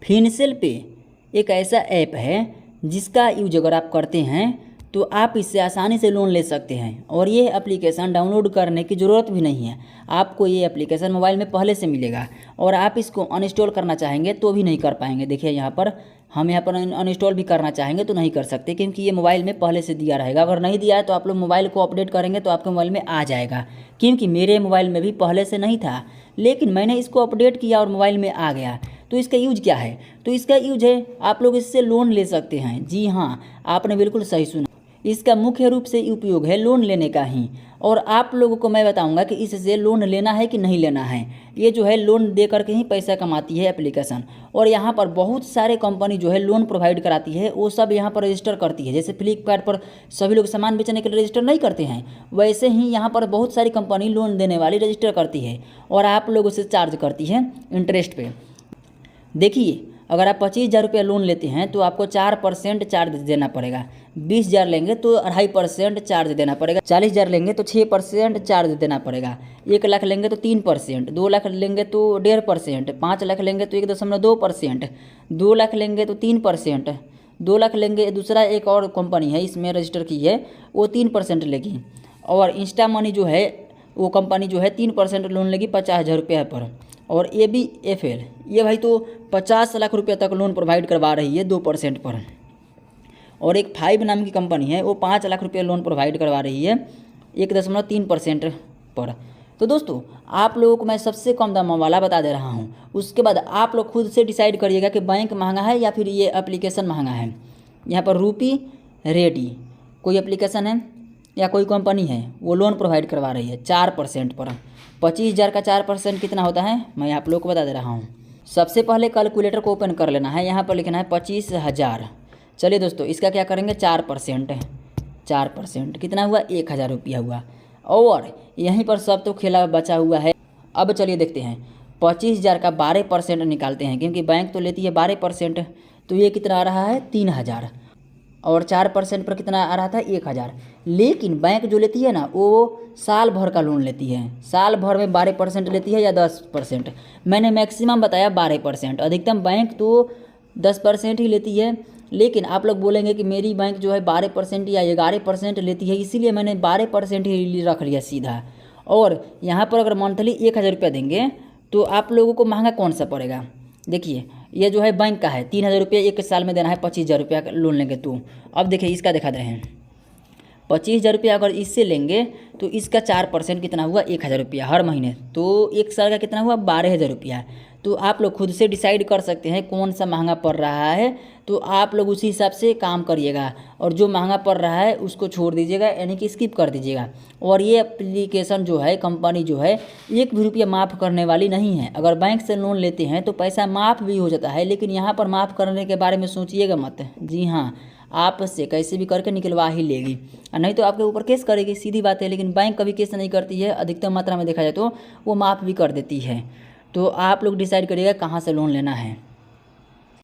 फिनसेल पे एक ऐसा ऐप है जिसका यूज अगर आप करते हैं तो आप इससे आसानी से लोन ले सकते हैं और ये एप्लीकेशन डाउनलोड करने की ज़रूरत भी नहीं है। आपको ये एप्लीकेशन मोबाइल में पहले से मिलेगा और आप इसको अनइंस्टॉल करना चाहेंगे तो भी नहीं कर पाएंगे। देखिए यहाँ पर हम यहाँ पर अनइंस्टॉल भी करना चाहेंगे तो नहीं कर सकते क्योंकि ये मोबाइल में पहले से दिया रहेगा। अगर नहीं दिया है तो आप लोग मोबाइल को अपडेट करेंगे तो आपके मोबाइल में आ जाएगा, क्योंकि मेरे मोबाइल में भी पहले से नहीं था लेकिन मैंने इसको अपडेट किया और मोबाइल में आ गया। तो इसका यूज क्या है? तो इसका यूज है आप लोग इससे लोन ले सकते हैं। जी हाँ, आपने बिल्कुल सही सुना। इसका मुख्य रूप से उपयोग है लोन लेने का ही, और आप लोगों को मैं बताऊंगा कि इससे लोन लेना है कि नहीं लेना है। ये जो है लोन दे करके ही पैसा कमाती है एप्लीकेशन, और यहाँ पर बहुत सारे कंपनी जो है लोन प्रोवाइड कराती है वो सब यहाँ पर रजिस्टर करती है। जैसे फ्लिपकार्ट पर सभी लोग सामान बेचने के लिए रजिस्टर नहीं करते हैं, वैसे ही यहाँ पर बहुत सारी कंपनी लोन देने वाली रजिस्टर करती है और आप लोगों से चार्ज करती है इंटरेस्ट पे। देखिए, अगर आप 25,000 रुपया लोन लेते हैं तो आपको 4% चार्ज देना पड़ेगा। 20,000 लेंगे तो 2.5% चार्ज देना पड़ेगा। 40,000 लेंगे तो 6% चार्ज देना पड़ेगा। 1 लाख लेंगे तो 3%, 2 लाख लेंगे तो 1.5%, 5 लाख लेंगे तो 1.2%, 2 लाख लेंगे तो 3%, 2 लाख लेंगे दूसरा एक और कंपनी है इसमें रजिस्टर की है वो 3% लेगी, और इंस्टा मनी जो है वो कंपनी जो है 3% लोन लेगी 50,000 रुपया पर। और ABFL ये भाई तो 50 लाख रुपया तक लोन प्रोवाइड करवा रही है 2% पर। और एक 5 नाम की कंपनी है वो 5 लाख रुपया लोन प्रोवाइड करवा रही है 1.3% पर। तो दोस्तों, आप लोगों को मैं सबसे कम दाम वाला बता दे रहा हूँ, उसके बाद आप लोग खुद से डिसाइड करिएगा कि बैंक महंगा है या फिर ये एप्लीकेशन महंगा है। यहाँ पर रूपी रेडी कोई एप्लीकेशन है या कोई कंपनी है वो लोन प्रोवाइड करवा रही है 4% पर। 25,000 का 4% कितना होता है मैं आप लोग को बता दे रहा हूँ। सबसे पहले कैलकुलेटर को ओपन कर लेना है, यहाँ पर लिखना है 25,000। चलिए दोस्तों, इसका क्या करेंगे 4% कितना हुआ 1,000 रुपया हुआ, और यहीं पर सब तो खेला बचा हुआ है। अब चलिए देखते हैं 25,000 का 12% निकालते हैं, क्योंकि बैंक तो लेती है 12%, तो ये कितना आ रहा है 3,000, और 4% पर कितना आ रहा था 1,000। लेकिन बैंक जो लेती है ना वो साल भर का लोन लेती है, साल भर में 12% लेती है या 10%। मैंने मैक्सिमम बताया 12%, अधिकतम बैंक तो 10% ही लेती है। लेकिन आप लोग बोलेंगे कि मेरी बैंक जो है 12% या 11% लेती है, इसीलिए मैंने 12% ही रख लिया सीधा। और यहाँ पर अगर मंथली 1,000 रुपया देंगे तो आप लोगों को महंगा कौन सा पड़ेगा? देखिए, ये जो है बैंक का है 3,000 रुपया एक साल में देना है, 25,000 रुपया लोन लेंगे तो। अब देखिए इसका दिखा रहे हैं 25,000 रुपया अगर इससे लेंगे तो इसका 4% कितना हुआ 1,000 रुपया हर महीने, तो एक साल का कितना हुआ 12,000 रुपया। तो आप लोग खुद से डिसाइड कर सकते हैं कौन सा महंगा पड़ रहा है, तो आप लोग उसी हिसाब से काम करिएगा, और जो महंगा पड़ रहा है उसको छोड़ दीजिएगा, यानी कि स्किप कर दीजिएगा। और ये एप्लीकेशन जो है कंपनी जो है 1 भी रुपया माफ़ करने वाली नहीं है। अगर बैंक से लोन लेते हैं तो पैसा माफ़ भी हो जाता है, लेकिन यहाँ पर माफ़ करने के बारे में सोचिएगा मत। जी हाँ, आपसे कैसे भी करके निकलवा ही लेगी, और नहीं तो आपके ऊपर केस करेगी, सीधी बात है। लेकिन बैंक कभी केस नहीं करती है, अधिकतम मात्रा में देखा जाए तो वो माफ़ भी कर देती है। तो आप लोग डिसाइड करिएगा कहाँ से लोन लेना है।